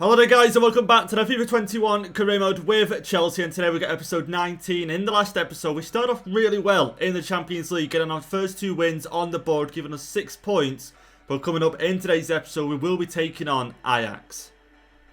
Hello there guys and welcome back to the FIFA 21 career mode with Chelsea, and today we got episode 19. In the last episode we started off really well in the Champions League, getting our first 2 wins on the board, giving us 6 points. But coming up in today's episode we will be taking on Ajax.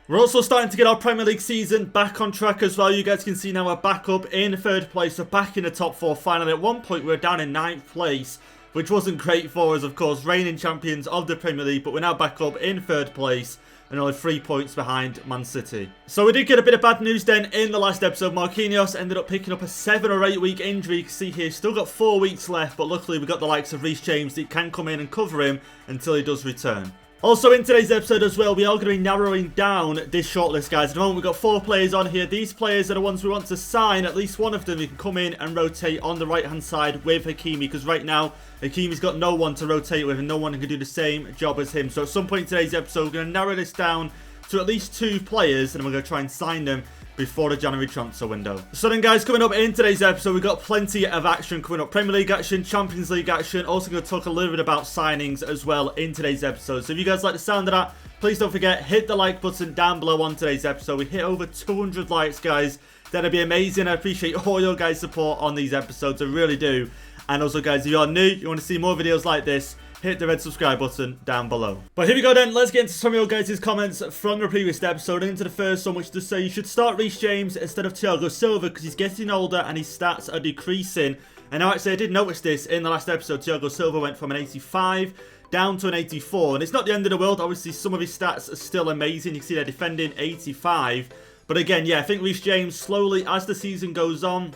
We're also starting to get our Premier League season back on track as well. You guys can see now we're back up in 3rd place, so back in the top 4 finally. At one point we were down in 9th place, which wasn't great for us, of course, reigning champions of the Premier League, but we're now back up in 3rd place and only 3 points behind Man City. So we did get a bit of bad news then in the last episode. Marquinhos ended up picking up a 7 or 8 week injury. You can see here, still got 4 weeks left, but luckily we got the likes of Reece James that can come in and cover him until he does return. Also in today's episode as well, we are going to be narrowing down this shortlist, guys. At the moment we've got 4 players on here. These players are the ones we want to sign. At least one of them we can come in and rotate on the right hand side with Hakimi, because right now Hakimi's got no one to rotate with and no one can do the same job as him. So at some point in today's episode we're going to narrow this down to at least 2 players, and we're going to try and sign them before the January transfer window. So then guys, coming up in today's episode, we've got plenty of action coming up. Premier League action, Champions League action. Also going to talk a little bit about signings as well in today's episode. So if you guys like the sound of that, please don't forget, hit the like button down below on today's episode. We hit over 200 likes, guys. That'd be amazing. I appreciate all your guys' support on these episodes. I really do. And also guys, if you are new, you want to see more videos like this, hit the red subscribe button down below. But here we go then, let's get into some of your guys' comments from the previous episode. Into the first one, which does say you should start Reece James instead of Thiago Silva because he's getting older and his stats are decreasing. And now actually I did notice this in the last episode. Thiago Silva went from an 85 down to an 84. And it's not the end of the world. Obviously some of his stats are still amazing. You can see they're defending 85. But again, yeah, I think Reece James slowly as the season goes on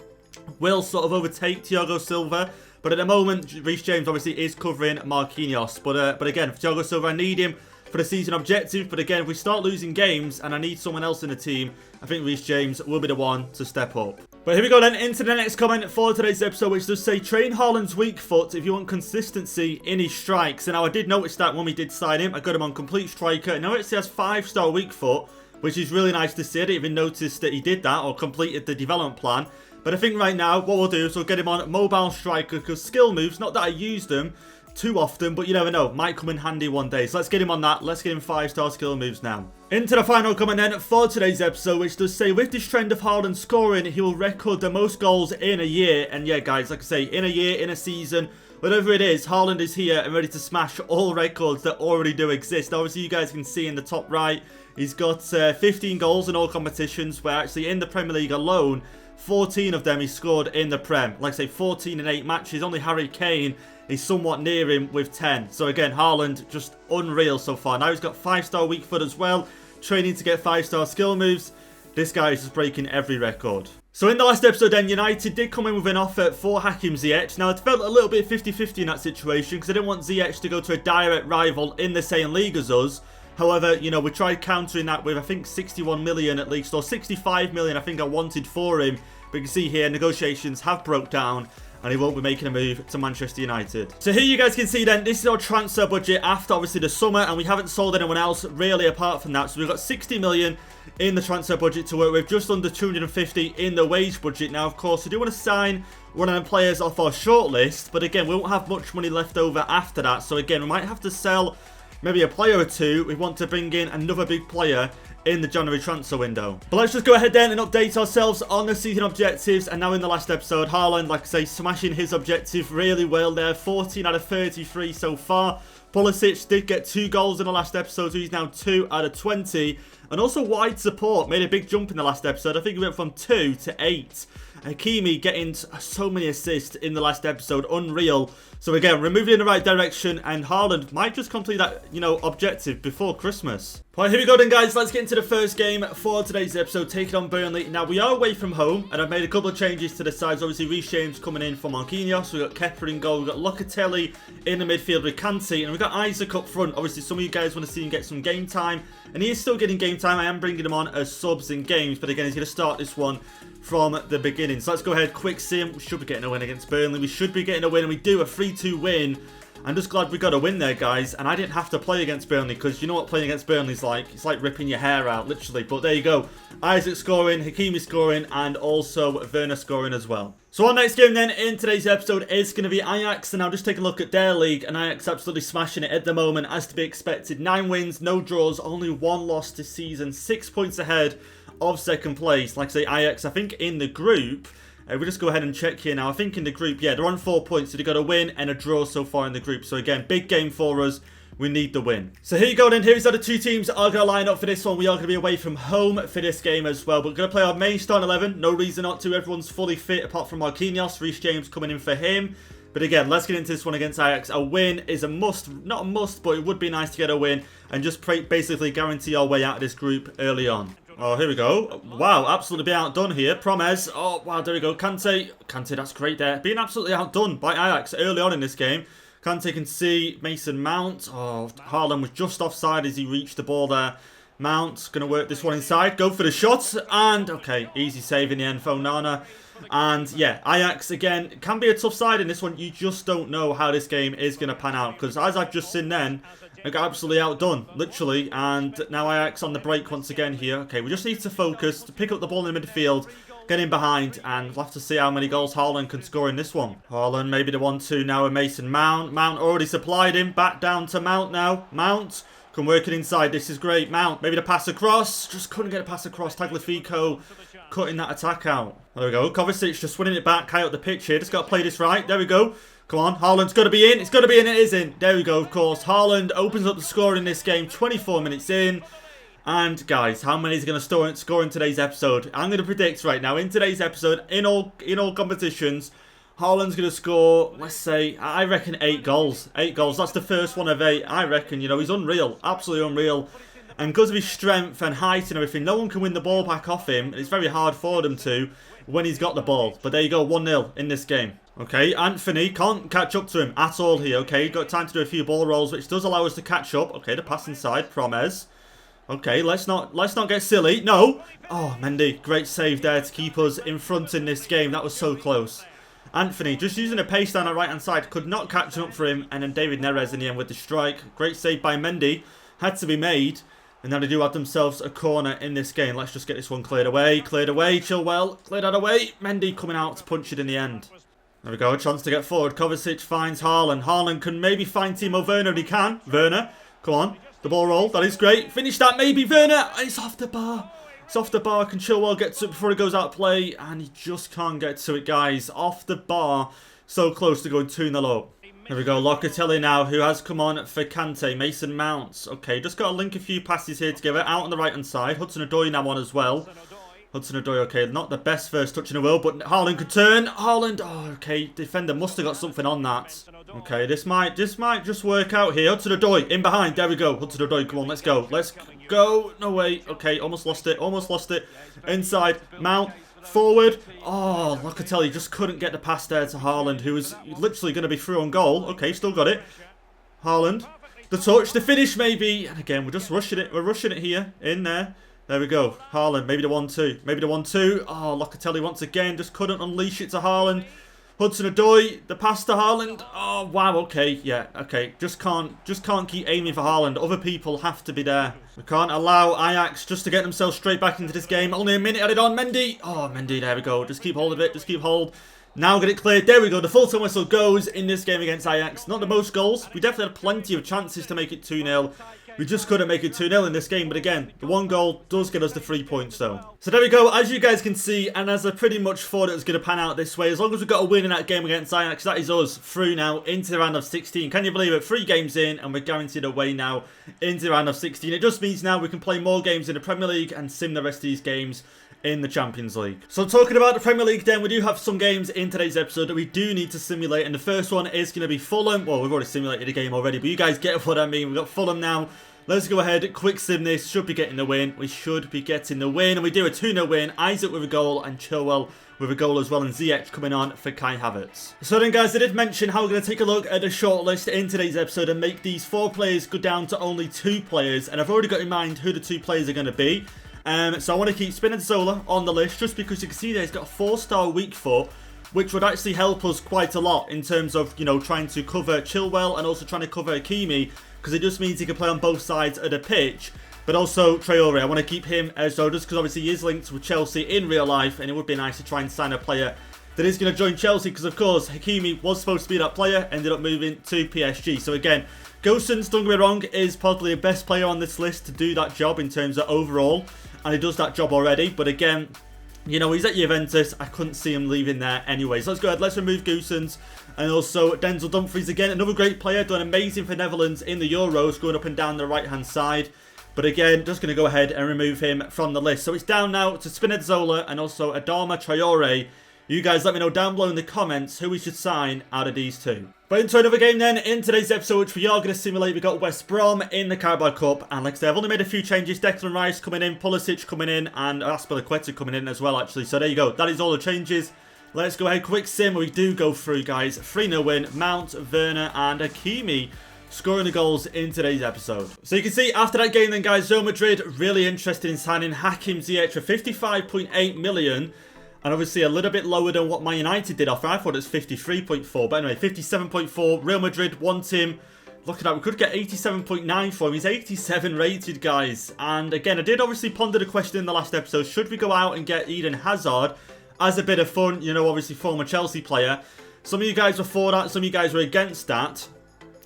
will sort of overtake Thiago Silva. But at the moment, Reece James obviously is covering Marquinhos. But again, for Thiago Silva, I need him for the season objective. But again, if we start losing games and I need someone else in the team, I think Reece James will be the one to step up. But here we go then, into the next comment for today's episode, which does say, train Haaland's weak foot if you want consistency in his strikes. And now I did notice that when we did sign him, I got him on complete striker. And now it says 5-star weak foot, which is really nice to see. I didn't even notice that he did that or completed the development plan. But I think right now, what we'll do is we'll get him on mobile striker, because skill moves, not that I use them too often, but you never know, might come in handy one day. So let's get him on that. Let's get him 5-star skill moves now. Into the final comment then for today's episode, which does say, with this trend of Haaland scoring, he will record the most goals in a year. And yeah, guys, like I say, in a year, in a season, whatever it is, Haaland is here and ready to smash all records that already do exist. Obviously, you guys can see in the top right, he's got 15 goals in all competitions, where actually in the Premier League alone, 14 of them he scored in the Prem. Like I say, 14 in 8 matches. Only Harry Kane is somewhat near him with 10. So again, Haaland just unreal so far. Now he's got 5-star weak foot as well, training to get 5-star skill moves. This guy is just breaking every record. So in the last episode then, United did come in with an offer for Hakim Ziyech. Now it felt a little bit 50-50 in that situation, because I didn't want Ziyech to go to a direct rival in the same league as us. However, you know, we tried countering that with, I think, 61 million at least, or 65 million I think I wanted for him. But you can see here, negotiations have broke down, and he won't be making a move to Manchester United. So here you guys can see then, this is our transfer budget after obviously the summer, and we haven't sold anyone else really apart from that. So we've got 60 million in the transfer budget to work with, just under 250 in the wage budget. Now, of course, we do want to sign one of the players off our shortlist, but again, we won't have much money left over after that. So again, we might have to sell maybe a player or two. We want to bring in another big player in the January transfer window. But let's just go ahead then and update ourselves on the season objectives. And now in the last episode, Haaland, like I say, smashing his objective really well there. 14 out of 33 so far. Pulisic did get 2 goals in the last episode, so he's now 2 out of 20. And also wide support made a big jump in the last episode. I think he went from 2 to 8. Hakimi getting so many assists in the last episode, unreal. So again, we're moving in the right direction, and Haaland might just complete that, you know, objective before Christmas. Right, here we go then, guys. Let's get into the first game for today's episode, taking on Burnley. Now, we are away from home, and I've made a couple of changes to the sides. Obviously, Reece James coming in for Marquinhos. We've got Kepa in goal. We've got Locatelli in the midfield with Kante, and we've got Isaac up front. Obviously, some of you guys want to see him get some game time, and he is still getting game time. I am bringing him on as subs in games, but again, he's going to start this one from the beginning. So let's go ahead, quick sim. We should be getting a win against Burnley. We should be getting a win, and we do a 3-2 win I'm just glad we got a win there, guys. And I didn't have to play against Burnley because you know what playing against Burnley is like? It's like ripping your hair out, literally. But there you go. Isaac scoring, Hakimi scoring, and also Werner scoring as well. So our next game then in today's episode is going to be Ajax, and I'll just take a look at their league, and Ajax absolutely smashing it at the moment, as to be expected. 9 wins, no draws, only 1 loss this season, 6 points ahead of second place. Like I say, Ajax, I think in the group, we'll just go ahead and check here now. I think in the group, yeah, they're on 4 points, so they've got a win and a draw so far in the group. So again, big game for us. We need the win. So here you go then. Here's how the 2 teams are going to line up for this one. We are going to be away from home for this game as well. But we're going to play our main starting 11. No reason not to. Everyone's fully fit apart from Marquinhos. Reece James coming in for him. But again, let's get into this one against Ajax. A win is a must. Not a must, but it would be nice to get a win. And just basically guarantee our way out of this group early on. Oh, here we go. Wow, absolutely being outdone here. Promes. Oh, wow, there we go. Kante, that's great there. Being absolutely outdone by Ajax early on in this game. Kante can see Mason Mount. Oh, Haaland was just offside as he reached the ball there. Mount going to work this one inside. Go for the shot. And, okay, easy save in the end for Onana. And, yeah, Ajax, again, can be a tough side in this one. You just don't know how this game is going to pan out. Because as I've just seen then, I got absolutely outdone, literally. And now Ajax on the break once again here. Okay, we just need to focus, to pick up the ball in the midfield. Get in behind, and we'll have to see how many goals Haaland can score in this one. Haaland, maybe the 1-2 now with Mason Mount. Mount already supplied him. Back down to Mount now. Mount can work it inside. This is great. Mount, maybe the pass across. Just couldn't get a pass across. Tagliafico cutting that attack out. There we go. Kovacic just winning it back. High up the pitch here. Just got to play this right. There we go. Come on. Haaland's got to be in. It's got to be in. It is in. There we go, of course. Haaland opens up the score in this game. 24 minutes in. And guys, how many is going to score in today's episode? I'm going to predict right now in today's episode, in all competitions, Haaland's going to score, let's say, I reckon 8 goals. 8 goals. That's the first one of 8. I reckon, you know, he's unreal. Absolutely unreal. And because of his strength and height and everything, no one can win the ball back off him. It's very hard for them to when he's got the ball. But there you go, 1-0 in this game. Okay, Anthony can't catch up to him at all here. Okay, got time to do a few ball rolls, which does allow us to catch up. Okay, the pass inside, Promes. Okay, let's not get silly. No. Oh, Mendy, great save there to keep us in front in this game. That was so close. Anthony just using a pace down the right hand side, could not catch up for him, and then David Neres in the end with the strike. Great save by Mendy, had to be made, and now they do have themselves a corner in this game. Let's just get this one cleared away, Chilwell, cleared that away. Mendy coming out to punch it in the end. There we go, a chance to get forward. Kovacic finds Haaland. Haaland can maybe find Timo Werner if he can. Werner, come on. The ball roll, that is great. Finish that, maybe Werner. It's off the bar. It's off the bar. Can Chilwell get to it before it goes out of play? And he just can't get to it, guys. Off the bar. So close to going 2-0 up. Here we go, Locatelli now, who has come on for Kante. Mason Mount. Okay, just got to link a few passes here together. Out on the right-hand side. Hudson-Odoi now on as well. Hudson-Odoi, okay, not the best first touch in the world, but Haaland could turn. Haaland, oh, okay, defender must have got something on that. Okay, this might just work out here. Hudson-Odoi, in behind, there we go. Hudson-Odoi, come on, let's go. Let's go. No way. Okay, almost lost it. Inside, Mount, forward. Oh, Locatelli just couldn't get the pass there to Haaland, who was literally going to be through on goal. Okay, still got it. Haaland, the touch, the finish maybe. And again, we're just rushing it. We're rushing it here, in there. There we go. Haaland, maybe the 1-2. Oh, Locatelli once again just couldn't unleash it to Haaland. Hudson-Odoi, the pass to Haaland. Oh, wow, okay. Yeah, okay. Just can't keep aiming for Haaland. Other people have to be there. We can't allow Ajax just to get themselves straight back into this game. Only a minute added on. Mendy. Oh, Mendy, there we go. Just keep hold of it. Just keep hold. Now get it cleared. There we go. The full-time whistle goes in this game against Ajax. Not the most goals. We definitely had plenty of chances to make it 2-0. We just couldn't make it 2-0 in this game. But again, the 1 goal does get us the 3 points though. So there we go. As you guys can see, and as I pretty much thought it was going to pan out this way, as long as we got a win in that game against Ajax, that is us through now into the round of 16. Can you believe it? 3 games in, and we're guaranteed a way now into the round of 16. It just means now we can play more games in the Premier League and sim the rest of these games in the Champions League. So talking about the Premier League then, we do have some games in today's episode that we do need to simulate, and the first one is going to be Fulham. Well, we've already simulated a game already, but you guys get what I mean. We've got Fulham now. Let's go ahead, quick sim this. Should be getting the win. We should be getting the win, and we do a 2-0 win. Isaac with a goal and Chilwell with a goal as well, and ZIYECH coming on for Kai Havertz. So then guys, I did mention how we're going to take a look at the shortlist in today's episode and make these 4 players go down to only 2 players, and I've already got in mind who the 2 players are going to be. So I want to keep Spinazzola on the list just because you can see there he's got a 4-star weak foot. which would actually help us quite a lot in terms of, you know, trying to cover Chilwell and also trying to cover Hakimi, because it just means he can play on both sides of the pitch. But also Traore, I want to keep him as well, just because obviously he is linked with Chelsea in real life, and it would be nice to try and sign a player that is going to join Chelsea, because of course Hakimi was supposed to be that player, ended up moving to PSG. So again, Gosens, don't get me wrong, is probably the best player on this list to do that job in terms of overall, and he does that job already. But again, you know, he's at Juventus. I couldn't see him leaving there anyways. Let's go ahead. Let's remove Gosens. And also Denzel Dumfries again. Another great player. Done amazing for Netherlands in the Euros. Going up and down the right-hand side. But again, just going to go ahead and remove him from the list. So it's down now to Spinazzola and also Adama Traore. You guys let me know down below in the comments who we should sign out of these two. But into another game then, in today's episode, which we are going to simulate, we got West Brom in the Carabao Cup. And like I said, I've only made a few changes. Declan Rice coming in, Pulisic coming in, and Aspilicueta coming in as well, actually. So there you go. That is all the changes. Let's go ahead. Quick sim. We do go through, guys. 3-0 win. Mount, Werner, and Hakimi scoring the goals in today's episode. So you can see after that game then, guys, Real Madrid really interested in signing Hakim Ziyech for 55.8 million. And obviously a little bit lower than what Man United did offer. I thought it was 53.4. But anyway, 57.4. Real Madrid want him. Look at that. We could get 87.9 for him. He's 87 rated, guys. And again, I did obviously ponder the question in the last episode. Should we go out and get Eden Hazard as a bit of fun? You know, obviously former Chelsea player. Some of you guys were for that. Some of you guys were against that.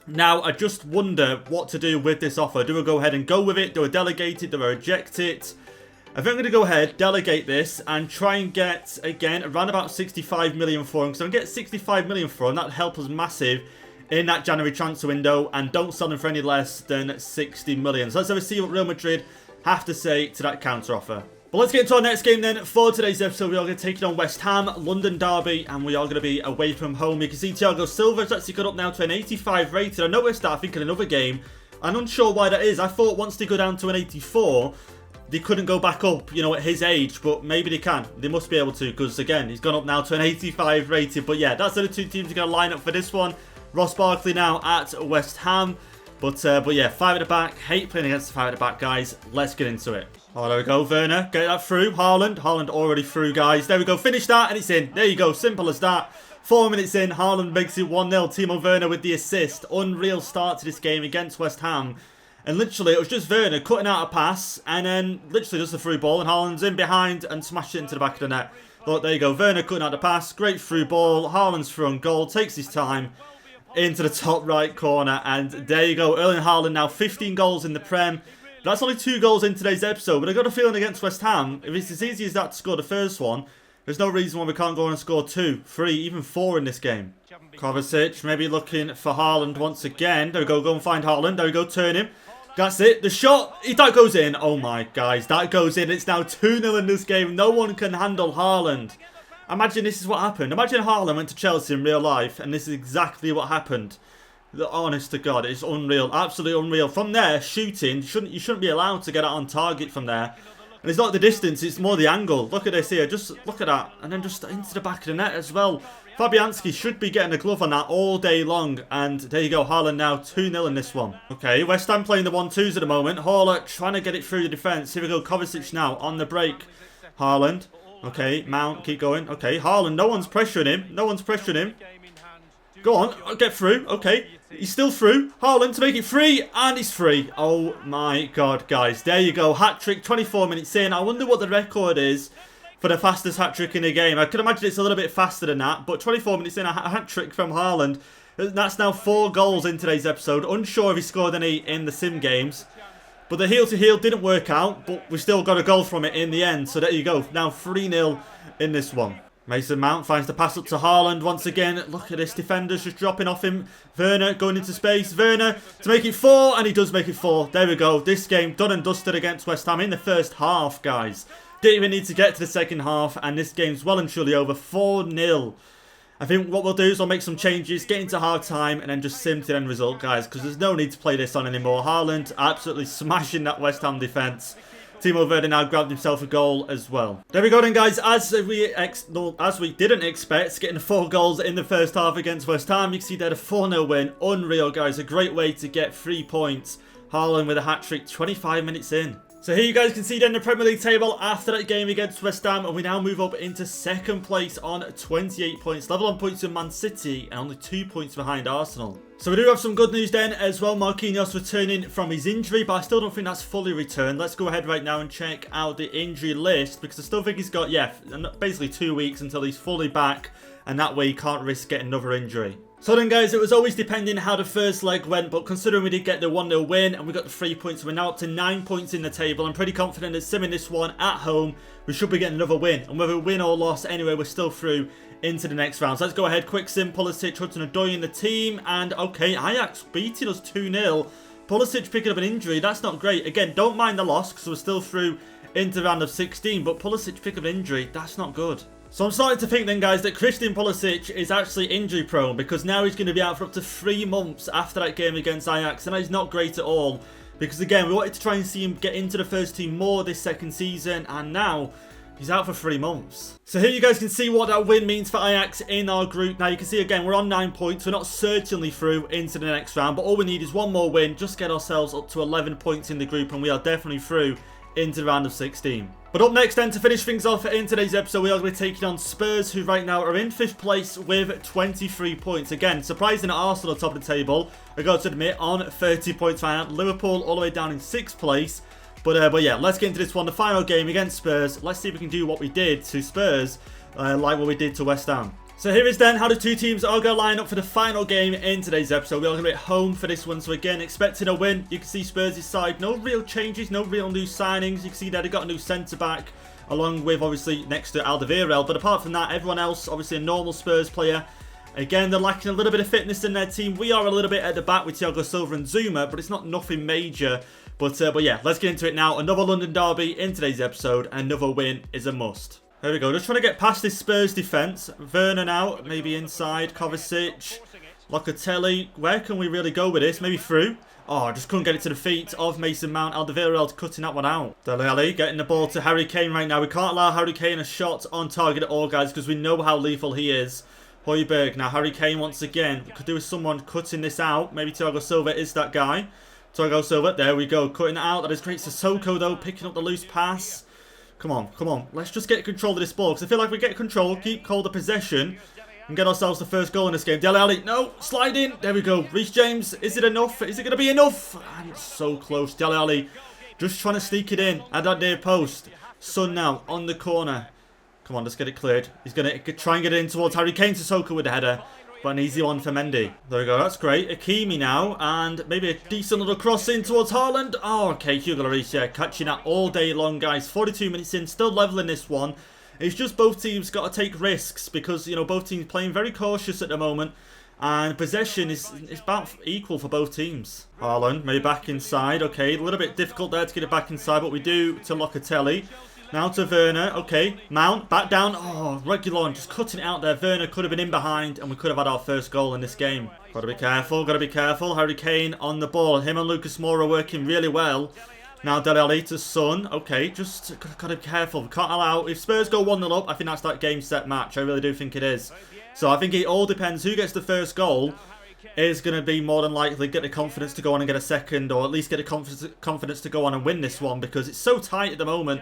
Now, I just wonder what to do with this offer. Do I go ahead and go with it? Do I delegate it? Do I reject it? I think I'm going to go ahead, delegate this, and try and get, again, around about 65 million for him. Because if I get 65 million for him, that'll help us massive in that January transfer window. And don't sell him for any less than 60 million. So let's have a see what Real Madrid have to say to that counter offer. But let's get into our next game then. For today's episode, we are going to take it on West Ham, London derby, and we are going to be away from home. You can see Thiago Silva's actually got up now to an 85 rated. I noticed that, I think, in another game. I'm unsure why that is. I thought once they go down to an 84... they couldn't go back up, you know, at his age, but maybe they can. They must be able to, because, again, he's gone up now to an 85 rated. But, yeah, that's the two teams are going to line up for this one. Ross Barkley now at West Ham. But yeah, 5 at the back. Hate playing against the 5 at the back, guys. Let's get into it. Oh, there we go. Werner, get that through. Haaland already through, guys. There we go. Finish that, and it's in. There you go. Simple as that. 4 minutes in, Haaland makes it 1-0. Timo Werner with the assist. Unreal start to this game against West Ham. And literally, it was just Werner cutting out a pass, and then literally just a through ball, and Haaland's in behind and smashed it into the back of the net. Look, there you go. Werner cutting out the pass. Great through ball. Haaland's through on goal. Takes his time into the top right corner, and there you go. Erling Haaland now 15 goals in the Prem. That's only 2 goals in today's episode, but I got a feeling against West Ham, if it's as easy as that to score the first one, there's no reason why we can't go on and score 2, 3, even 4 in this game. Kovacic maybe looking for Haaland once again. There we go. Go and find Haaland. There we go. Turn him. That's it. The shot, that goes in. Oh my, guys, that goes in. It's now 2-0 in this game. No one can handle Haaland. Imagine this is what happened. Imagine Haaland went to Chelsea in real life, and this is exactly what happened. Honest to God, it's unreal. Absolutely unreal. From there, shooting, you shouldn't be allowed to get out on target from there. And it's not the distance, it's more the angle. Look at this here. Just look at that. And then just into the back of the net as well. Fabianski should be getting a glove on that all day long. And there you go. Haaland now 2-0 in this one. Okay, West Ham playing the 1-2s at the moment. Haller trying to get it through the defence. Here we go. Kovacic now on the break. Haaland. Okay, Mount, keep going. Okay, Haaland. No one's pressuring him. No one's pressuring him. Go on. Get through. Okay. He's still through. Haaland to make it free. And he's free. Oh my God, guys. There you go. Hat-trick 24 minutes in. I wonder what the record is for the fastest hat-trick in the game. I can imagine it's a little bit faster than that. But 24 minutes in, a hat-trick from Haaland. That's now 4 goals in today's episode. Unsure if he scored any in the sim games. But the heel-to-heel didn't work out. But we still got a goal from it in the end. So there you go. Now 3-0 in this one. Mason Mount finds the pass up to Haaland once again. Look at this. Defenders just dropping off him. Werner going into space. Werner to make it 4. And he does make it 4. There we go. This game done and dusted against West Ham in the first half, guys. Didn't even need to get to the second half. And this game's well and truly over. 4-0. I think what we'll do is we'll make some changes. Get into half time. And then just sim to the end result, guys. Because there's no need to play this on anymore. Haaland absolutely smashing that West Ham defence. Timo Werner now grabbed himself a goal as well. There we go then, guys. As we didn't expect, getting 4 goals in the first half against West Ham. You can see there a 4-0 win. Unreal, guys. A great way to get 3 points. Haaland with a hat-trick 25 minutes in. So here you guys can see then the Premier League table after that game against West Ham, and we now move up into second place on 28 points, level on points with Man City and only 2 points behind Arsenal. So we do have some good news then as well. Marquinhos returning from his injury, but I still don't think that's fully returned. Let's go ahead right now and check out the injury list, because I still think he's got, basically 2 weeks until he's fully back, and that way he can't risk getting another injury. So then guys, it was always depending how the first leg went, but considering we did get the 1-0 win and we got the 3 points, we're now up to 9 points in the table. I'm pretty confident that simming this one at home, we should be getting another win. And whether we win or loss, anyway, we're still through into the next round. So let's go ahead, quick sim, Pulisic, Hudson-Odoi in the team, and okay, Ajax beating us 2-0. Pulisic picking up an injury, that's not great. Again, don't mind the loss, because we're still through into the round of 16, but Pulisic picking up an injury, that's not good. So I'm starting to think then, guys, that Christian Pulisic is actually injury prone, because now he's going to be out for up to 3 months after that game against Ajax, and that is not great at all. Because again, we wanted to try and see him get into the first team more this second season, and now he's out for 3 months. So here you guys can see what that win means for Ajax in our group. Now you can see again, we're on 9 points. We're not certainly through into the next round, but all we need is one more win, just get ourselves up to 11 points in the group, and we are definitely through into the round of 16. But up next then, to finish things off in today's episode, we are going to be taking on Spurs, who right now are in 5th place with 23 points. Again, surprising at Arsenal at top of the table, I got to admit, on 30 points right now. Liverpool all the way down in 6th place. But yeah, let's get into this one, the final game against Spurs. Let's see if we can do what we did to Spurs, like what we did to West Ham. So here is then how the two teams are going to line up for the final game in today's episode. We are going to be at home for this one. So again, expecting a win. You can see Spurs' side, no real changes, no real new signings. You can see that they got a new centre-back, along with obviously next to Alderweireld. But apart from that, everyone else, obviously a normal Spurs player. Again, they're lacking a little bit of fitness in their team. We are a little bit at the back with Thiago Silva and Zuma, but it's not nothing major. But yeah, let's get into it now. Another London derby in today's episode. Another win is a must. There we go, just trying to get past this Spurs defence. Werner now, maybe inside. Kovacic, Locatelli. Where can we really go with this? Maybe through. Oh, I just couldn't get it to the feet of Mason Mount. Alderweireld cutting that one out. Dele Alli getting the ball to Harry Kane right now. We can't allow Harry Kane a shot on target at all, guys, because we know how lethal he is. Højbjerg, now Harry Kane once again. We could do with someone cutting this out. Maybe Thiago Silva is that guy. Thiago Silva, there we go. Cutting it out. That is great. Sissoko, though, picking up the loose pass. Come on, come on. Let's just get control of this ball, because I feel like we get control, keep hold of possession, and get ourselves the first goal in this game. Dele Alli, no, slide in. There we go. Reece James, is it enough? Is it going to be enough? And it's so close. Dele Alli just trying to sneak it in at that near post. Son now on the corner. Come on, let's get it cleared. He's going to try and get it in towards Harry Kane. Sissoko with the header. But an easy one for Mendy. There we go, that's great. Hakimi now, and maybe a decent little cross in towards Haaland. Oh, okay, Hugo Lloris, yeah, catching that all day long, guys. 42 minutes in, still leveling this one. It's just both teams got to take risks, because, you know, both teams playing very cautious at the moment. And possession is about equal for both teams. Haaland, maybe back inside. Okay, a little bit difficult there to get it back inside, but we do to Locatelli. Now to Werner. Okay, Mount, back down. Oh, Reguilon just cutting it out there. Werner could have been in behind, and we could have had our first goal in this game. Got to be careful, got to be careful. Harry Kane on the ball. Him and Lucas Moura working really well. Now Dele Alli to Son. Okay, just got to be careful. We can't allow... If Spurs go 1-0 up, I think that's that game set match. I really do think it is. So I think it all depends who gets the first goal. Is going to be more than likely get the confidence to go on and get a second, or at least get the confidence to go on and win this one, because it's so tight at the moment.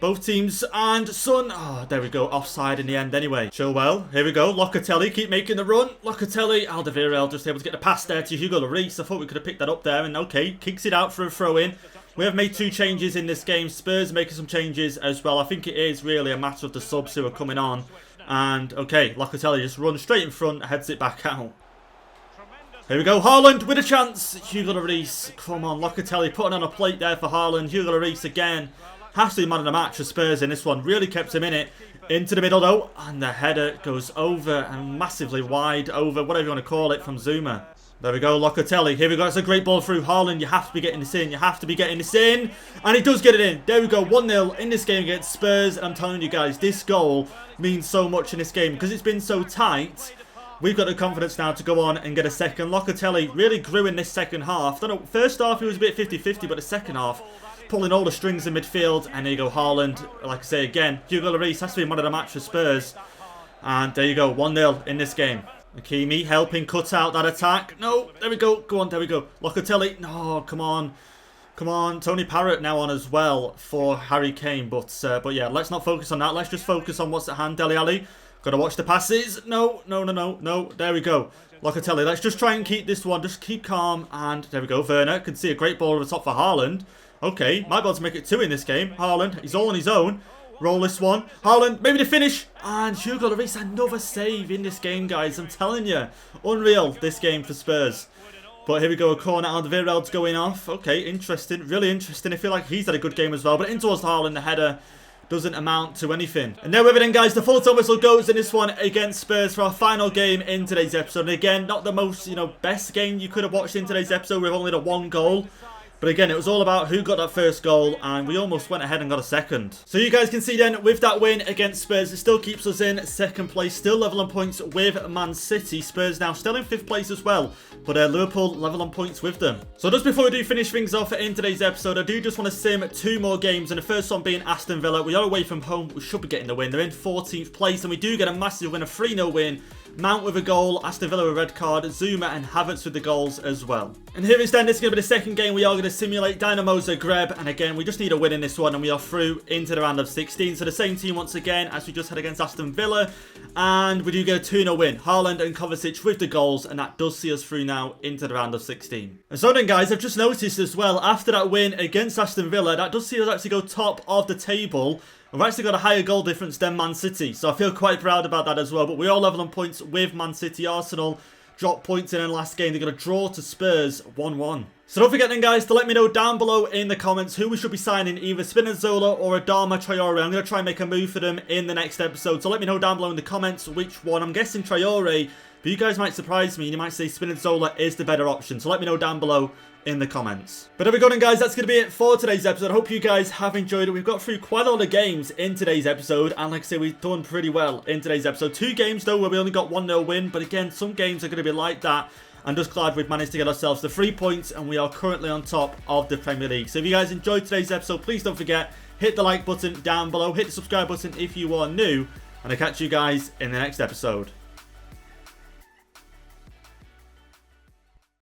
Both teams, and Son, oh, there we go, offside in the end anyway. Chilwell, here we go, Locatelli, keep making the run. Locatelli, Alderweireld just able to get the pass there to Hugo Lloris. I thought we could have picked that up there, and okay, kicks it out for a throw-in. We have made 2 changes in this game. Spurs making some changes as well. I think it is really a matter of the subs who are coming on. And, okay, Locatelli just runs straight in front, heads it back out. Here we go, Haaland with a chance. Hugo Lloris, come on, Locatelli putting on a plate there for Haaland. Hugo Lloris again. Has to be man of the match for Spurs in this one. Really kept him in it. Into the middle though. And the header goes over and massively wide over, whatever you want to call it, from Zuma. There we go, Locatelli. Here we go. It's a great ball through. Haaland, you have to be getting this in. You have to be getting this in. And he does get it in. There we go. 1-0 in this game against Spurs. And I'm telling you guys, this goal means so much in this game, because it's been so tight. We've got the confidence now to go on and get a second. Locatelli really grew in this second half. I don't know, first half he was a bit 50-50, but the second half, pulling all the strings in midfield. And there you go, Haaland. Like I say again, Hugo Lloris has to be man of the match for Spurs. And there you go, 1-0 in this game. Hakimi helping cut out that attack. No, there we go. Go on, there we go. Locatelli. No, come on. Come on, Tony Parrott now on as well for Harry Kane. But yeah, let's not focus on that. Let's just focus on what's at hand. Dele Alli. Got to watch the passes. No. There we go. Locatelli. Let's just try and keep this one. Just keep calm. And there we go. Werner can see a great ball over the top for Haaland. Okay, might be able to make it 2 in this game. Haaland, he's all on his own. Roll this one. Haaland, maybe the finish. And Hugo Lloris, another save in this game, guys. I'm telling you. Unreal, this game for Spurs. But here we go, a corner. Alderweireld's going off. Okay, interesting. Really interesting. I feel like he's had a good game as well. But in towards Haaland, the header doesn't amount to anything. And there we have it then, guys. The full time whistle goes in this one against Spurs for our final game in today's episode. And again, not the most, best game you could have watched in today's episode with only the 1 goal. But again, it was all about who got that first goal, and we almost went ahead and got a second. So you guys can see then, with that win against Spurs, it still keeps us in 2nd place, still level on points with Man City. Spurs now still in 5th place as well, but Liverpool level on points with them. So just before we do finish things off in today's episode, I do just want to sim 2 more games, and the first one being Aston Villa. We are away from home, we should be getting the win. They're in 14th place, and we do get a massive win, a 3-0 win. Mount with a goal, Aston Villa with a red card, Zuma and Havertz with the goals as well. And here is then, this is going to be the second game we are going to simulate, Dynamo Zagreb, and again, we just need a win in this one, and we are through into the round of 16. So the same team once again, as we just had against Aston Villa, and we do get a 2-0 win. Haaland and Kovacic with the goals, and that does see us through now into the round of 16. And so then, guys, I've just noticed as well, after that win against Aston Villa, that does see us actually go top of the table. We've actually got a higher goal difference than Man City, so I feel quite proud about that as well. But we are level on points with Man City. Arsenal dropped points in the last game. They're going to draw to Spurs 1-1. So don't forget then, guys, to let me know down below in the comments who we should be signing, either Spinazzola or Adama Traore. I'm going to try and make a move for them in the next episode. So let me know down below in the comments which one. I'm guessing Traore, but you guys might surprise me and you might say Spinazzola is the better option. So let me know down below in the comments. But there we go then, guys, that's going to be it for today's episode. I hope you guys have enjoyed it. We've got through quite a lot of games in today's episode, and like I say, we've done pretty well in today's episode. 2 games though where we only got 1-0 win, but again, some games are going to be like that. I'm just glad we've managed to get ourselves the 3 points, and we are currently on top of the Premier League. So if you guys enjoyed today's episode, please don't forget, hit the like button down below, hit the subscribe button if you are new, and I'll catch you guys in the next episode.